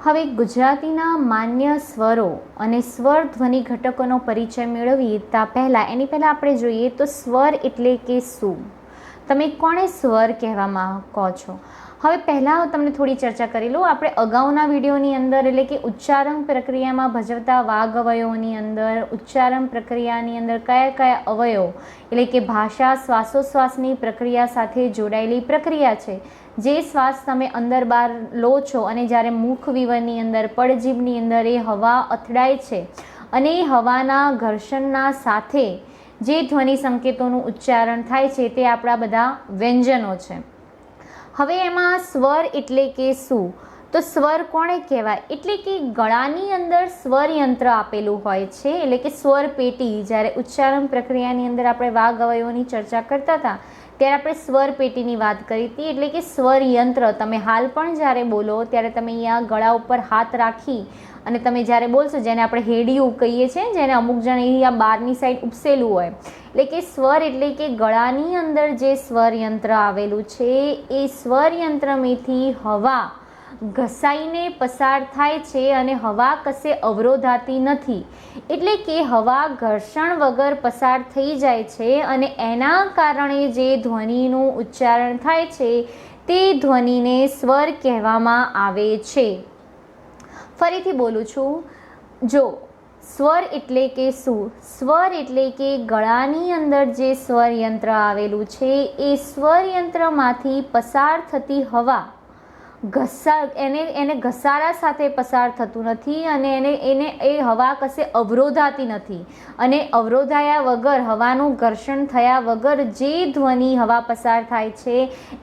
હવે ગુજરાતીના માન્ય સ્વરો અને સ્વર ધ્વનિ ઘટકોનો પરિચય મેળવીએ તા પહેલાં એની પહેલાં આપણે જોઈએ તો સ્વર એટલે કે શું? તમે કોને સ્વર કહેવામાં કહો છો? હવે પહેલાં હું તમને થોડી ચર્ચા કરી લઉં. આપણે અગાઉના વિડીયોની અંદર એટલે કે ઉચ્ચારણ પ્રક્રિયામાં ભજવતા વાગ અવયવોની અંદર ઉચ્ચારણ પ્રક્રિયાની અંદર કયા કયા અવયવ એટલે કે ભાષા શ્વાસોશ્વાસની પ્રક્રિયા સાથે જોડાયેલી પ્રક્રિયા છે. જે શ્વાસ તમે અંદર બહાર લો છો અને જ્યારે મુખ વિવરની અંદર પડજીભની અંદર એ હવા અથડાય છે અને એ હવાના ઘર્ષણના સાથે જે ધ્વનિ સંકેતોનું ઉચ્ચારણ થાય છે તે આપણા બધા વ્યંજનો છે. હવે એમાં સ્વર એટલે કે શું? તો સ્વર કોને કહેવાય? એટલે કે ગળાની અંદર સ્વર યંત્ર આપેલું હોય છે, એટલે કે સ્વર પેટી. જ્યારે ઉચ્ચારણ પ્રક્રિયાની અંદર આપણે વાગ અવયવોની ચર્ચા કરતા હતા ત્યારે આપણે સ્વર પેટીની વાત કરી હતી. એટલે કે સ્વર યંત્ર. તમે હાલ પણ જ્યારે બોલો ત્યારે તમે અહીંયા ગળા ઉપર હાથ રાખી અને તમે જ્યારે બોલશો, જેને આપણે હેડિયું કહીએ છીએ, જેને અમુક જણ અહીંયા બહારની સાઈડ ઉપસેલું હોય, એટલે કે સ્વર એટલે કે ગળાની અંદર જે સ્વર યંત્ર આવેલું છે એ સ્વર યંત્રમાંથી હવા ઘસાઈને પસાર થાય છે અને હવા કશે અવરોધાતી નથી. એટલે કે હવા ઘર્ષણ વગર પસાર થઈ જાય છે અને એના કારણે જે ધ્વનિનું ઉચ્ચારણ થાય છે તે ધ્વનિને સ્વર કહેવામાં આવે છે. ફરીથી બોલું છું. જો સ્વર એટલે કે શું? સ્વર એટલે કે ગળાની અંદર જે સ્વર યંત્ર આવેલું છે એ સ્વર યંત્રમાંથી પસાર થતી હવા એને ઘસારા સાથે પસાર થતું નથી અને એને એ હવા કશે અવરોધાતી નથી અને અવરોધાયા વગર, હવાનું ઘર્ષણ થયા વગર જે ધ્વનિ હવા પસાર થાય છે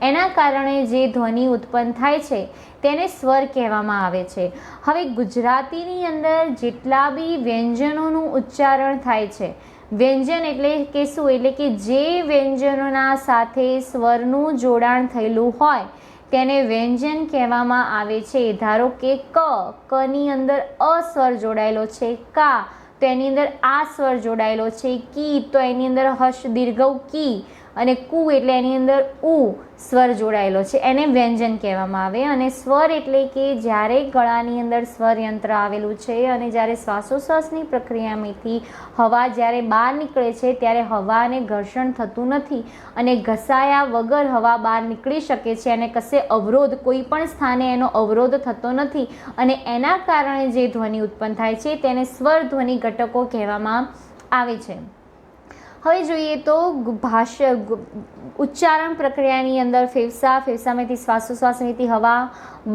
એના કારણે જે ધ્વનિ ઉત્પન્ન થાય છે તેને સ્વર કહેવામાં આવે છે. હવે ગુજરાતીની અંદર જેટલા બી વ્યંજનોનું ઉચ્ચારણ થાય છે, વ્યંજન એટલે કે શું? એટલે કે જે વ્યંજનોના સાથે સ્વરનું જોડાણ થયેલું હોય તેને વ્યંજન કહેવામાં આવે છે. ધારો કે કની અંદર અ સ્વર જોડાયેલો છે, કા તો એની અંદર આ સ્વર જોડાયેલો છે, કી તો એની અંદર હર્ષ દીર્ઘ કી અને કુ એટલે એની અંદર ઉ સ્વર જોડાયેલો છે, એને વ્યંજન કહેવામાં આવે. અને સ્વર એટલે કે જ્યારે ગળાની અંદર સ્વર યંત્ર આવેલું છે અને જ્યારે શ્વાસોશ્વાસની પ્રક્રિયામાંથી હવા જ્યારે બહાર નીકળે છે ત્યારે હવાને ઘર્ષણ થતું નથી અને ઘસાયા વગર હવા બહાર નીકળી શકે છે અને કશે અવરોધ, કોઈ પણ સ્થાને એનો અવરોધ થતો નથી અને એના કારણે જે ધ્વનિ ઉત્પન્ન થાય છે તેને સ્વર ધ્વનિ ઘટકો કહેવામાં આવે છે. હવે જોઈએ તો ઉચ્ચારણ પ્રક્રિયાની અંદર ફેફસામાંથી શ્વાસોશ્વાસમાંથી હવા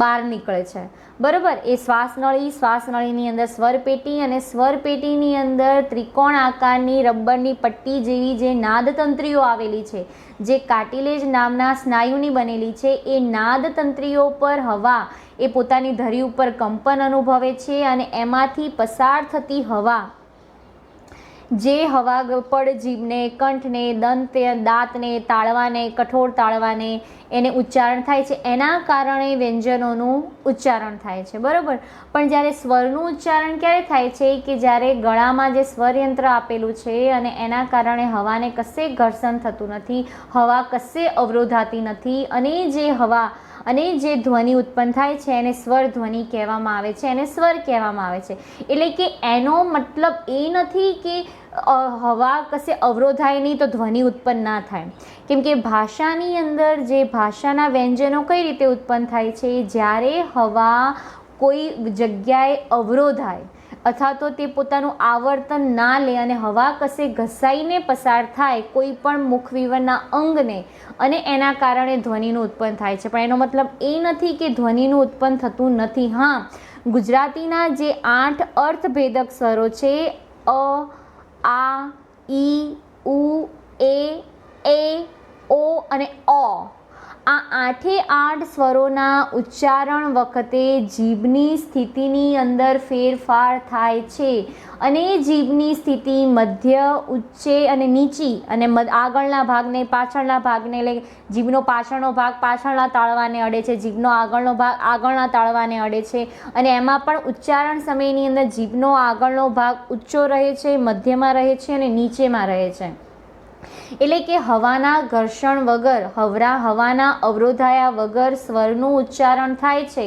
બહાર નીકળે છે, બરાબર. એ શ્વાસનળીની અંદર સ્વરપેટી અને સ્વરપેટીની અંદર ત્રિકોણ આકારની રબરની પટ્ટી જેવી જે નાદતંત્રીઓ આવેલી છે, જે કાર્ટિલેજ નામના સ્નાયુની બનેલી છે, એ નાદતંત્રીઓ પર હવા એ પોતાની ધરી ઉપર કંપન અનુભવે છે અને એમાંથી પસાર થતી હવા, જે હવા પડજીભને, કંઠને, દાંતને, તાળવાને, કઠોળ તાળવાને એને ઉચ્ચારણ થાય છે, એના કારણે વ્યંજનોનું ઉચ્ચારણ થાય છે, બરાબર. પણ જ્યારે સ્વરનું ઉચ્ચારણ ક્યારે થાય છે? કે જ્યારે ગળામાં જે સ્વરયંત્ર આપેલું છે અને એના કારણે હવાને કશે ઘર્ષણ થતું નથી, હવા કશે અવરોધાતી નથી અને જે હવા અને જે ધ્વનિ ઉત્પન્ન થાય છે એને સ્વર ધ્વનિ કહેવામાં આવે છે, એને સ્વર કહેવામાં આવે છે. એટલે કે એનો મતલબ એ નથી કે હવા કશે અવરોધાય નહીં તો ધ્વનિ ઉત્પન્ન ના થાય. કેમ કે ભાષાની અંદર જે ભાષાના વ્યંજનો કઈ રીતે ઉત્પન્ન થાય છે? જ્યારે હવા કોઈ જગ્યાએ અવરોધાય અથવા તો તે પોતાનું આવર્તન ના લે અને હવા કશે ઘસાઈને પસાર થાય કોઈ પણ મુખવિવરના અંગને અને એના કારણે ધ્વનિનું ઉત્પન્ન થાય છે. પણ એનો મતલબ એ નથી કે ધ્વનિનું ઉત્પન્ન થતું નથી. હા, ગુજરાતીના જે 8 અર્થભેદક સ્વરો છે, અ, આ, ઈ, ઉ, એ, ઓ અને અ, આ 8 સ્વરોના ઉચ્ચારણ વખતે જીભની સ્થિતિની અંદર ફેરફાર થાય છે અને જીભની સ્થિતિ મધ્ય, ઉચ્ચે અને નીચી અને આગળના ભાગને, પાછળના ભાગને, એટલે જીભનો પાછળનો ભાગ પાછળના તાળવાને અડે છે, જીભનો આગળનો ભાગ આગળના તાળવાને અડે છે અને એમાં પણ ઉચ્ચારણ સમયની અંદર જીભનો આગળનો ભાગ ઊંચો રહે છે, મધ્યમાં રહે છે અને નીચેમાં રહે છે. એટલે કે હવાના ઘર્ષણ વગર, હવાના અવરોધાયા વગર સ્વરનું ઉચ્ચારણ થાય છે.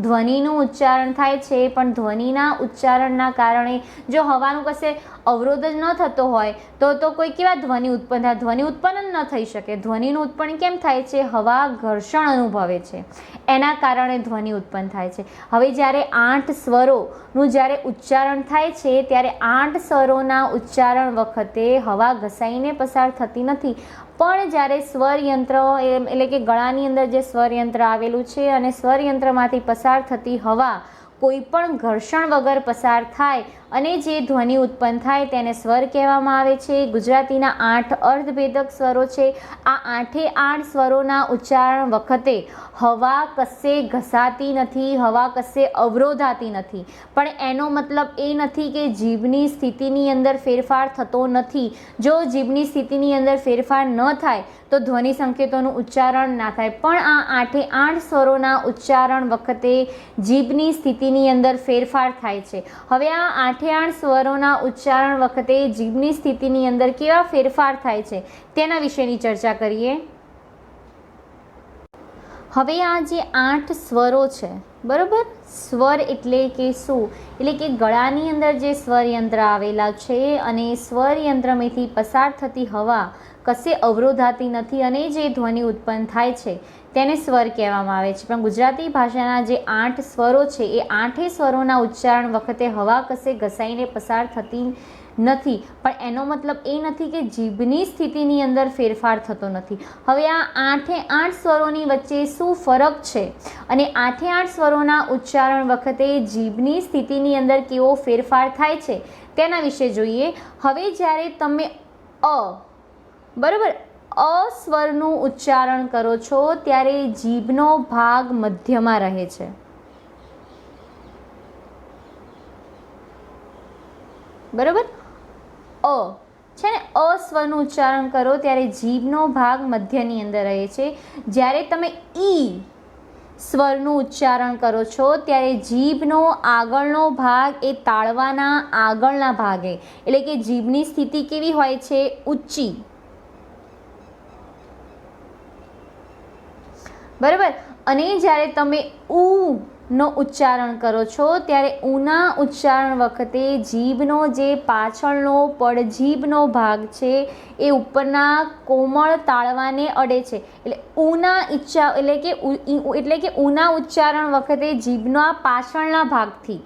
ધ્વનિનું ઉચ્ચારણ થાય છે, પણ ધ્વનિના ઉચ્ચારણના કારણે જો હવાનું કશે અવરોધ જ ન થતો હોય તો કોઈ કેવા ધ્વનિ ઉત્પન્ન થાય? ધ્વનિ ઉત્પન્ન જ ન થઈ શકે. ધ્વનિનું ઉત્પન્ન કેમ થાય છે? હવા ઘર્ષણ અનુભવે છે, એના કારણે ધ્વનિ ઉત્પન્ન થાય છે. હવે જ્યારે 8 સ્વરોનું જ્યારે ઉચ્ચારણ થાય છે ત્યારે 8 સ્વરોના ઉચ્ચારણ વખતે હવા ઘસાઈને પસાર થતી નથી, પણ જ્યારે સ્વરયંત્ર એટલે કે ગળાની અંદર જે સ્વરયંત્ર આવેલું છે અને સ્વરયંત્રમાંથી પસાર થતી હવા કોઈ પણ ઘર્ષણ વગર પસાર થાય અને જે ધ્વનિ ઉત્પન્ન થાય તેને સ્વર કહેવામાં આવે છે. ગુજરાતીના 8 અર્ધભેદક સ્વરો છે. આ 8 સ્વરોના ઉચ્ચારણ વખતે હવા કશે ઘસાતી નથી, હવા કશે અવરોધાતી નથી, પણ એનો મતલબ એ નથી કે જીભની સ્થિતિની અંદર ફેરફાર થતો નથી. જો જીભની સ્થિતિની અંદર ફેરફાર ન થાય તો ધ્વનિ સંકેતોનું ઉચ્ચારણ ના થાય, પણ આ 8 સ્વરોના ઉચ્ચારણ વખતે જીભની સ્થિતિની અંદર ફેરફાર થાય છે. હવે આ 8 સ્વરોના ઉચ્ચારણ વખતે જીભની સ્થિતિની અંદર કેવા ફેરફાર થાય છે તેના વિશેની ચર્ચા કરીએ. હવે આ જે 8 સ્વરો છે, બરાબર, સ્વર એટલે કે શું? એટલે કે ગળાની અંદર જે સ્વરયંત્ર આવેલા છે અને સ્વરયંત્રમાંથી પસાર થતી હવા કશે અવરોધાતી નથી અને જે ધ્વનિ ઉત્પન્ન થાય છે તેને સ્વર કહેવામાં આવે છે. પણ ગુજરાતી ભાષાના જે 8 સ્વરો છે એ 8 સ્વરોના ઉચ્ચારણ વખતે હવા કશે ઘસાઈને પસાર થતી નથી, પણ એનો મતલબ એ નથી કે જીભની સ્થિતિની અંદર ફેરફાર થતો નથી. હવે આ 8 સ્વરોની વચ્ચે શું ફરક છે અને 8 સ્વરોના ઉચ્ચારણ વખતે જીભની સ્થિતિની અંદર કેવો ફેરફાર થાય છે તેના વિશે જોઈએ. હવે જ્યારે તમે બરાબર સ્વરનું ઉચ્ચારણ કરો છો ત્યારે જીભનો ભાગ મધ્યમાં રહે છે, બરાબર. છે ને, સ્વરનું ઉચ્ચારણ કરો ત્યારે જીભનો ભાગ મધ્યની અંદર રહે છે. જ્યારે તમે સ્વરનું ઉચ્ચારણ કરો છો ત્યારે જીભનો આગળનો ભાગ એ તાળવાના આગળના ભાગે, એટલે કે જીભની સ્થિતિ કેવી હોય છે? ઊંચી, બરાબર. અને જ્યારે તમે નો ઉચ્ચારણ કરો છો ત્યારે ઉના ઉચ્ચારણ વખતે જીભનો જે પાછળનો પડજીભનો ભાગ છે એ ઉપરના કોમળ તાળવાને અડે છે. એટલે કે ઉના ઉચ્ચારણ વખતે જીભના પાછળના ભાગથી,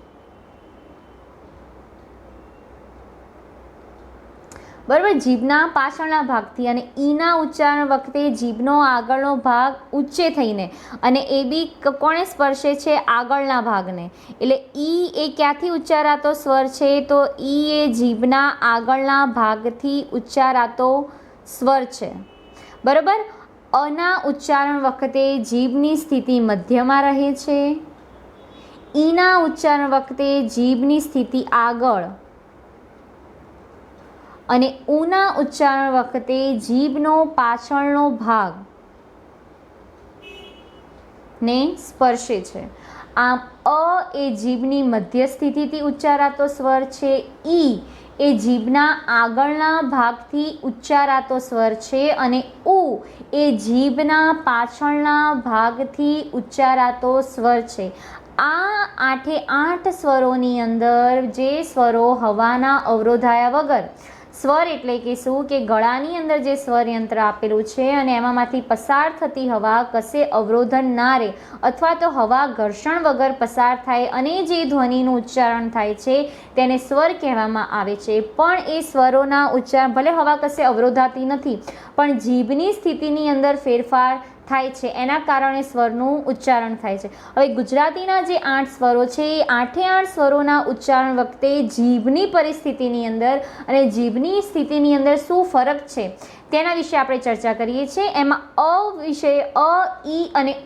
બરાબર, જીભના પાછળના ભાગથી, અને ઈના ઉચ્ચારણ વખતે જીભનો આગળનો ભાગ ઊંચે થઈને, અને એ બી કોણે સ્પર્શે છે? આગળના ભાગને. એટલે ઈ એ ક્યાંથી ઉચ્ચારાતો સ્વર છે? તો ઈ એ જીભના આગળના ભાગથી ઉચ્ચારાતો સ્વર છે, બરાબર. અના ઉચ્ચારણ વખતે જીભની સ્થિતિ મધ્યમાં રહે છે. ઈના ઉચ્ચારણ વખતે જીભની સ્થિતિ આગળ, અને ઉના ઉચ્ચારણ વખતે જીભનો પાછળનો ભાગ ને સ્પર્શે છે. આમ એ જીભની મધ્ય સ્થિતિથી ઉચ્ચારાતો સ્વર છે. ઈ એ જીભના આગળના ભાગથી ઉચ્ચારાતો સ્વર છે, અને એ જીભના પાછળના ભાગથી ઉચ્ચારાતો સ્વર છે. આ 8 સ્વરોની અંદર જે સ્વરો હવાના અવરોધાયા વગર, સ્વર એટલે કે શું? કે ગળાની અંદર જે સ્વરયંત્ર આપેલું છે અને એમાંથી પસાર થતી હવા કશે અવરોધન ના રહે, અથવા તો હવા ઘર્ષણ વગર પસાર થાય અને જે ધ્વનિનું ઉચ્ચારણ થાય છે તેને સ્વર કહેવામાં આવે છે. પણ એ સ્વરોના ઉચ્ચારણ, ભલે હવા કશે અવરોધાતી નથી, પણ જીભની સ્થિતિની અંદર ફેરફાર થાય છે, એના કારણે સ્વરનું ઉચ્ચારણ થાય છે. હવે ગુજરાતીના જે 8 સ્વરો છે એ 8 સ્વરોના ઉચ્ચારણ વખતે જીભની પરિસ્થિતિની અંદર અને જીભની સ્થિતિની અંદર શું ફરક છે તેના વિશે આપણે ચર્ચા કરીએ છીએ. એમાં વિશે ઈ અને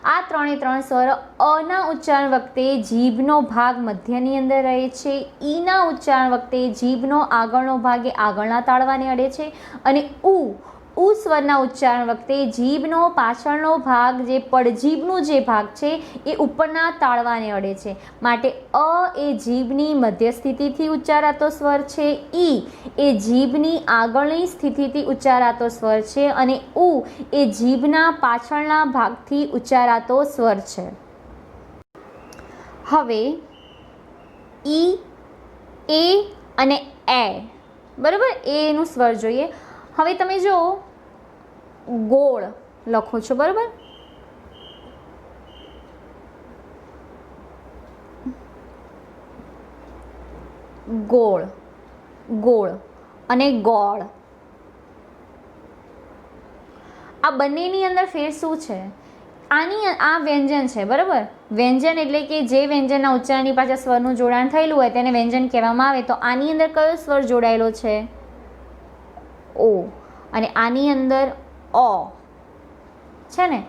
આ 3 સ્વર અના ઉચ્ચારણ વખતે જીભનો ભાગ મધ્યની અંદર રહે છે. ઈના ઉચ્ચારણ વખતે જીભનો આગળનો ભાગ એ આગળના તાળવાને અડે છે, અને સ્વરના ઉચ્ચારણ વખતે જીભનો પાછળનો ભાગ, જે પડજીભનું જે ભાગ છે એ ઉપરના તાળવાને અડે છે. માટે એ જીભની મધ્ય સ્થિતિથી ઉચ્ચારાતો સ્વર છે. ઈ એ જીભની આગળની સ્થિતિથી ઉચ્ચારાતો સ્વર છે, અને એ જીભના પાછળના ભાગથી ઉચ્ચારાતો સ્વર છે. હવે ઈ, એ અને એ, બરાબર, એનું સ્વર જોઈએ. હવે તમે જો ગોળ લખો છો, બરાબર, ગોળ, ગોળ અને ગોળ, આ બંનેની અંદર ફેર શું છે? આ વ્યંજન છે, બરાબર. વ્યંજન એટલે કે જે વ્યંજનના ઉચ્ચારણની પાછળ સ્વરનું જોડાણ થયેલું હોય તેને વ્યંજન કહેવામાં આવે. તો આની અંદર કયો સ્વર જોડાયેલો છે? ઓ. અને આની અંદર અ છે ને.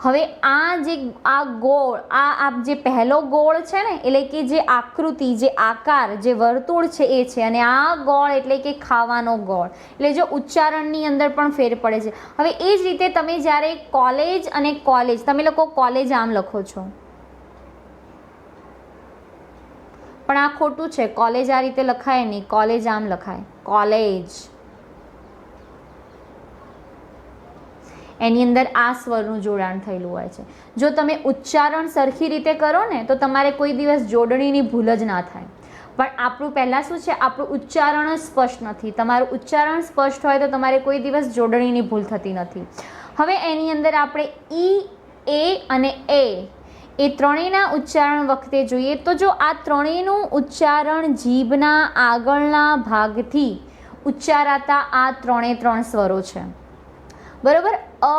હવે આ ગોળ, આ જે પહેલો ગોળ છે ને, એટલે કે જે આકૃતિ, જે આકાર, જે વર્તુળ છે એ છે, અને આ ગોળ એટલે કે ખાવાનો ગોળ. એટલે જો ઉચ્ચારણની અંદર પણ ફેર પડે છે. હવે એ જ રીતે તમે જ્યારે કોલેજ અને કોલેજ, તમે લોકો કોલેજ આમ લખો છો, પણ આ ખોટું છે. કોલેજ આ રીતે લખાય નહીં, કોલેજ આમ લખાય, કોલેજ. એની અંદર આ સ્વરનું જોડાણ થયેલું હોય છે. જો તમે ઉચ્ચારણ સરખી રીતે કરો ને તો તમારે કોઈ દિવસ જોડણીની ભૂલ જ ના થાય. પણ આપણું પહેલાં શું છે, આપણું ઉચ્ચારણ જ સ્પષ્ટ નથી. તમારું ઉચ્ચારણ સ્પષ્ટ હોય તો તમારે કોઈ દિવસ જોડણીની ભૂલ થતી નથી. હવે એની અંદર આપણે ઈ, એ અને એ ત્રણેયના ઉચ્ચારણ વખતે જોઈએ તો જો આ ત્રણેયનું ઉચ્ચારણ જીભના આગળના ભાગથી ઉચ્ચારાતા આ ત્રણ સ્વરો છે, બરાબર. અ,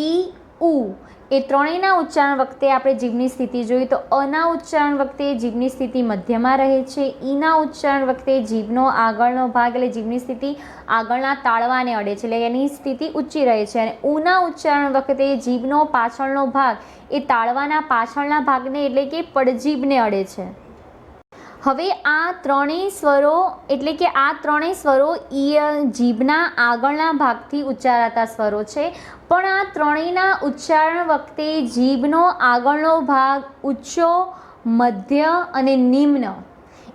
ઈ, ઉ એ ત્રણેયના ઉચ્ચારણ વખતે આપણે જીભની સ્થિતિ જોઈએ તો અના ઉચ્ચારણ વખતે જીભની સ્થિતિ મધ્યમાં રહે છે. ઈના ઉચ્ચારણ વખતે જીભનો આગળનો ભાગ એટલે જીભની સ્થિતિ આગળના તાળવાને અડે છે, એટલે એની સ્થિતિ ઊંચી રહે છે. અને ઉના ઉચ્ચારણ વખતે જીભનો પાછળનો ભાગ એ તાળવાના પાછળના ભાગને એટલે કે પડજીભને અડે છે. હવે આ ત્રણેય સ્વરો એટલે કે આ ત્રણેય સ્વરો જીભના આગળના ભાગથી ઉચ્ચારાતા સ્વરો છે. પણ આ ત્રણેયના ઉચ્ચારણ વખતે જીભનો આગળનો ભાગ ઊંચો, મધ્ય અને નિમ્ન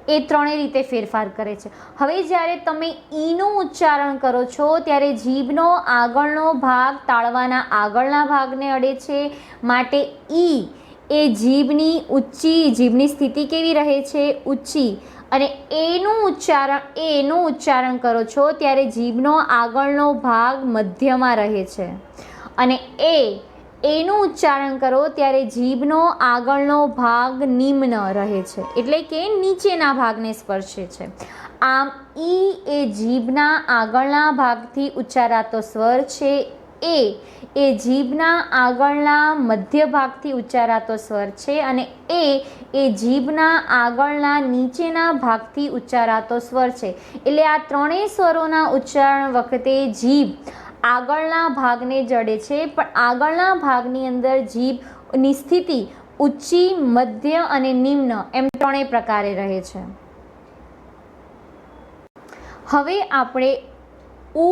એ ત્રણેય રીતે ફેરફાર કરે છે. હવે જ્યારે તમે ઈનું ઉચ્ચારણ કરો છો ત્યારે જીભનો આગળનો ભાગ તાળવાના આગળના ભાગને અડે છે, માટે ઈ એ જીભની સ્થિતિ કેવી રહે છે? ઊંચી. અને એનું ઉચ્ચારણ કરો છો ત્યારે જીભનો આગળનો ભાગ મધ્યમાં રહે છે. અને એનું ઉચ્ચારણ કરો ત્યારે જીભનો આગળનો ભાગ નિમ્ન રહે છે, એટલે કે નીચેના ભાગને સ્પર્શે છે. આમ ઈ એ જીભના આગળના ભાગથી ઉચ્ચારાતો સ્વર છે. એ જીભના આગળના મધ્ય ભાગથી ઉચ્ચારાતો સ્વર છે. અને એ જીભના આગળના નીચેના ભાગથી ઉચ્ચારાતો સ્વર છે. એટલે આ ત્રણેય સ્વરોના ઉચ્ચારણ વખતે જીભ આગળના ભાગને જડે છે, પણ આગળના ભાગની અંદર જીભની સ્થિતિ ઊંચી, મધ્ય અને નિમ્ન એમ ત્રણેય પ્રકારે રહે છે. હવે આપણે ઉ,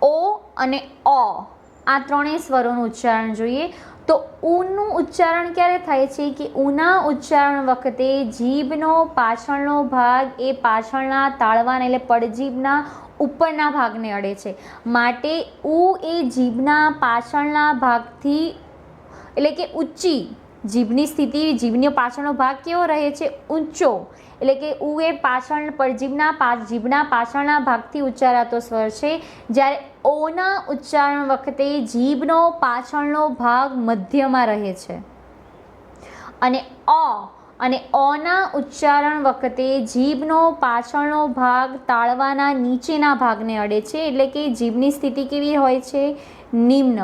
ઓ અને અ આ ત્રણેય સ્વરોનું ઉચ્ચારણ જોઈએ. તો ઉનું ઉચ્ચારણ ક્યારે થાય છે કે ઉના ઉચ્ચારણ વખતે જીભનો પાછળનો ભાગ એ પાછળના તાળવાના એટલે પડજીભના ઉપરના ભાગને અડે છે, માટે ઉ એ જીભના પાછળના ભાગથી એટલે કે ઊંચી જીભની સ્થિતિ, જીભનો પાછળનો ભાગ કેવો રહે છે? ઊંચો. એટલે કે ઉ એ જીભના પાછળના ભાગથી ઉચ્ચારાતો સ્વર છે. જ્યારે ઓના ઉચ્ચારણ વખતે જીભનો પાછળનો ભાગ મધ્યમાં રહે છે. અને અના ઉચ્ચારણ વખતે જીભનો પાછળનો ભાગ તાળવાના નીચેના ભાગને અડે છે, એટલે કે જીભની સ્થિતિ કેવી હોય છે? નિમ્ન.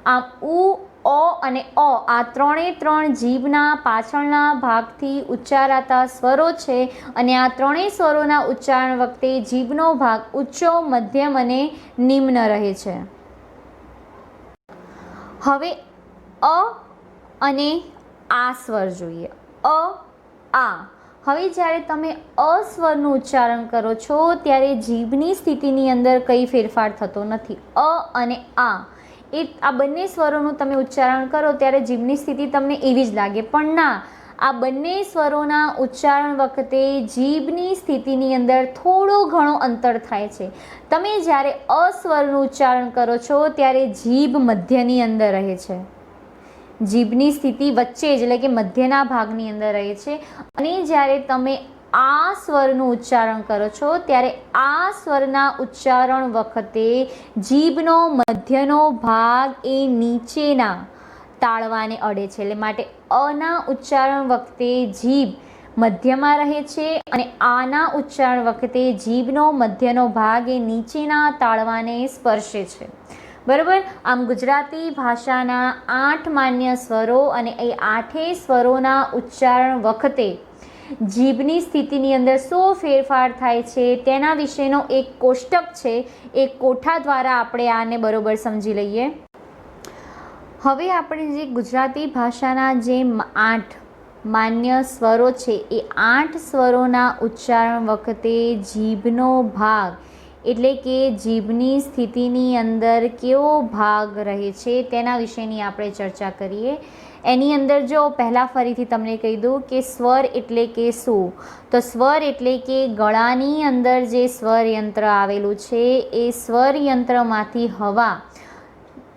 આમ ઉ, ઓ અને આ ત્રણ જીભના પાછળના ભાગથી ઉચ્ચારાતા સ્વરો છે. અને આ ત્રણેય સ્વરોના ઉચ્ચારણ વખતે જીભનો ભાગ ઊંચો, મધ્યમ અને નિમ્ન રહે છે. હવે અ અને આ સ્વર જોઈએ. હવે જ્યારે તમે અ સ્વરનું ઉચ્ચારણ કરો છો ત્યારે જીભની સ્થિતિની અંદર કંઈ ફેરફાર થતો નથી. અ અને આ બંને સ્વરોનું તમે ઉચ્ચારણ કરો ત્યારે જીભની સ્થિતિ તમને એવી જ લાગે, પણ ના, આ બંને સ્વરોના ઉચ્ચારણ વખતે જીભની સ્થિતિની અંદર થોડો ઘણો અંતર થાય છે. તમે જ્યારે અ સ્વરનું ઉચ્ચારણ કરો છો ત્યારે જીભ મધ્યની અંદર રહે છે, જીભની સ્થિતિ વચ્ચે જ એટલે કે મધ્યના ભાગની અંદર રહે છે અને જ્યારે તમે આ સ્વરનું ઉચ્ચારણ કરો છો ત્યારે આ સ્વરના ઉચ્ચારણ વખતે જીભનો મધ્યનો ભાગ એ નીચેના તાળવાને અડે છે, એટલે માટે અના ઉચ્ચારણ વખતે જીભ મધ્યમાં રહે છે અને આના ઉચ્ચારણ વખતે જીભનો મધ્યનો ભાગ એ નીચેના તાળવાને સ્પર્શે છે. બરાબર. આમ ગુજરાતી ભાષાના 8 માન્ય સ્વરો અને એ 8 સ્વરોના ઉચ્ચારણ વખતે જીભની સ્થિતિની અંદર શું ફેરફાર થાય છે તેના વિશેનો એક કોષ્ટક છે, એ કોઠા દ્વારા આપણે આને બરોબર સમજી લઈએ. હવે આપણે જે ગુજરાતી ભાષાના જે 8 માન્ય સ્વરો છે એ 8 સ્વરોના ઉચ્ચારણ વખતે જીભનો ભાગ એટલે કે જીભની સ્થિતિની અંદર કેવો ભાગ રહે છે તેના વિશેની આપણે ચર્ચા કરીએ. એની અંદર જો પહેલાં ફરીથી તમને કહી દઉં કે સ્વર એટલે કે શું, તો સ્વર એટલે કે ગળાની અંદર જે સ્વર યંત્ર આવેલું છે એ સ્વર યંત્રમાંથી હવા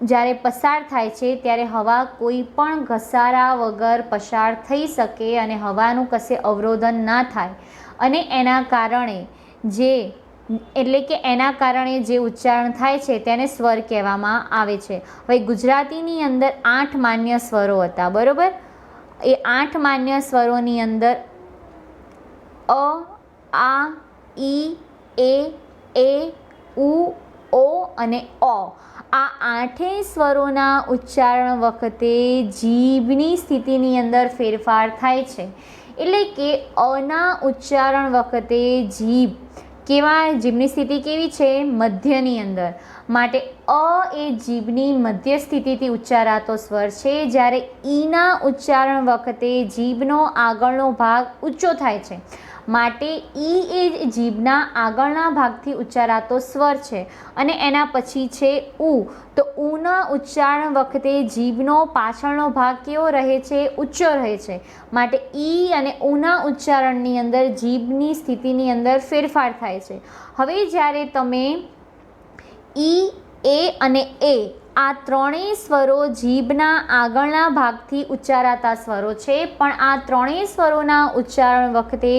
જ્યારે પસાર થાય છે ત્યારે હવા કોઈ પણ ઘસારા વગર પસાર થઈ શકે અને હવાનું કશે અવરોધન ના થાય અને એના કારણે એના કારણે જે ઉચ્ચારણ થાય છે તેને સ્વર કહેવામાં આવે છે. હવે ગુજરાતીની અંદર 8 માન્ય સ્વરો હતા. બરાબર. એ 8 માન્ય સ્વરોની અંદર અ, આ, ઈ, એ, ઉ, ઓ અને અ, આ 8 સ્વરોના ઉચ્ચારણ વખતે જીભની સ્થિતિની અંદર ફેરફાર થાય છે. એટલે કે અના ઉચ્ચારણ વખતે જીભની સ્થિતિ કેવી છે? મધ્યની અંદર. માટે અ એ જીભની મધ્ય સ્થિતિથી ઉચ્ચારાતો સ્વર છે, જ્યારે ઈના ઉચ્ચારણ વખતે જીભનો આગળનો ભાગ ઊંચો થાય છે. માટે ઈ એ જીભના આગળના ભાગથી ઉચ્ચારાતો સ્વર છે અને એના પછી છે ઉ. તો ઉના ઉચ્ચારણ વખતે જીભનો પાછળનો ભાગ કેવો રહે છે? ઊંચો રહે છે. માટે ઈ અને ઉના ઉચ્ચારણની અંદર જીભની સ્થિતિની અંદર ફેરફાર થાય છે. હવે જ્યારે તમે ઈ, એ અને એ આ ત્રણેય સ્વરો જીભના આગળના ભાગથી ઉચ્ચારાતા સ્વરો છે, પણ આ ત્રણેય સ્વરોના ઉચ્ચારણ વખતે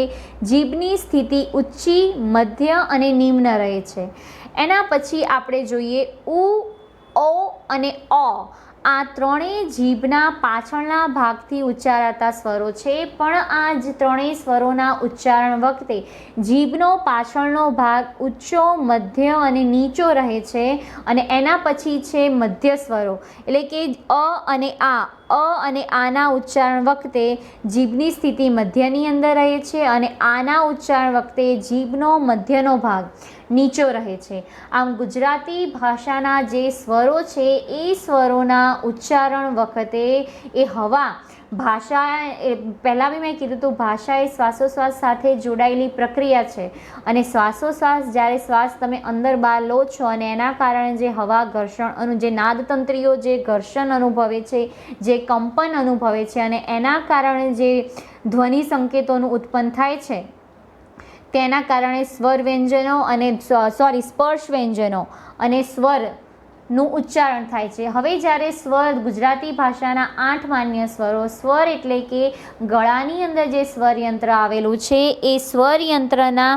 જીભની સ્થિતિ ઊંચી, મધ્ય અને નિમ્ન રહે છે. એના પછી આપણે જોઈએ ઉ, ઓ અને અ. આ ત્રણેય જીભના પાછળના ભાગથી ઉચ્ચારાતા સ્વરો છે, પણ આ જ ત્રણેય સ્વરોના ઉચ્ચારણ વખતે જીભનો પાછળનો ભાગ ઊંચો, મધ્ય અને નીચો રહે છે અને એના પછી છે મધ્ય સ્વરો એટલે કે અ અને આના ઉચ્ચારણ વખતે જીભની સ્થિતિ મધ્યની અંદર રહે છે અને આના ઉચ્ચારણ વખતે જીભનો મધ્યનો ભાગ નીચો રહે છે. આમ ગુજરાતી ભાષાના જે સ્વરો છે એ સ્વરોના ઉચ્ચારણ વખતે એ હવા પહેલાં બી મેં કીધું હતું, ભાષા એ શ્વાસોશ્વાસ સાથે જોડાયેલી પ્રક્રિયા છે અને શ્વાસોશ્વાસ જ્યારે શ્વાસ તમે અંદર બહાર લો છો અને એના કારણે જે હવા ઘર્ષણ જે નાદતંત્રીઓ જે ઘર્ષણ અનુભવે છે, જે કંપન અનુભવે છે અને એના કારણે જે ધ્વનિ સંકેતોનું ઉત્પન્ન થાય છે તેના કારણે સ્પર્શ વ્યંજનો અને સ્વરનું ઉચ્ચારણ થાય છે. હવે જ્યારે સ્વર ગુજરાતી ભાષાના 8 માન્ય સ્વરો, સ્વર એટલે કે ગળાની અંદર જે સ્વરયંત્ર આવેલું છે એ સ્વરયંત્રના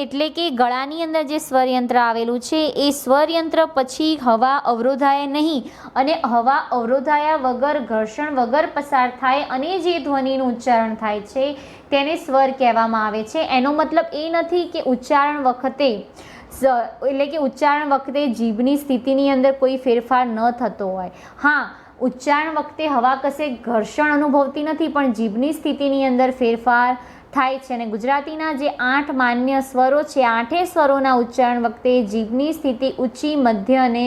એટલે કે ગળાની અંદર જે સ્વરયંત્ર આવેલું છે એ સ્વરયંત્ર પછી હવા અવરોધાય નહીં અને હવા અવરોધાયા વગર ઘર્ષણ વગર પસાર થાય અને જે ધ્વનિનું ઉચ્ચારણ થાય છે તેને સ્વર કહેવામાં આવે છે. એનો મતલબ એ નથી કે ઉચ્ચારણ વખતે જીભની સ્થિતિની અંદર કોઈ ફેરફાર ન થતો હોય. હા, ઉચ્ચારણ વખતે હવા કશે ઘર્ષણ અનુભવતી નથી, પણ જીભની સ્થિતિની અંદર ફેરફાર થાય છે. અને ગુજરાતીના જે 8 માન્ય સ્વરો છે, 8 સ્વરોના ઉચ્ચારણ વખતે જીભની સ્થિતિ ઊંચી, મધ્ય અને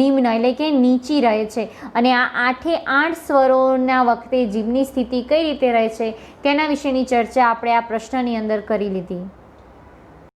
નિમ્ન એટલે કે નીચી રહે છે. અને આ 8 સ્વરોના વખતે જીભની સ્થિતિ કઈ રીતે રહે છે તેના વિશેની ચર્ચા આપણે આ પ્રશ્નની અંદર કરી લીધી.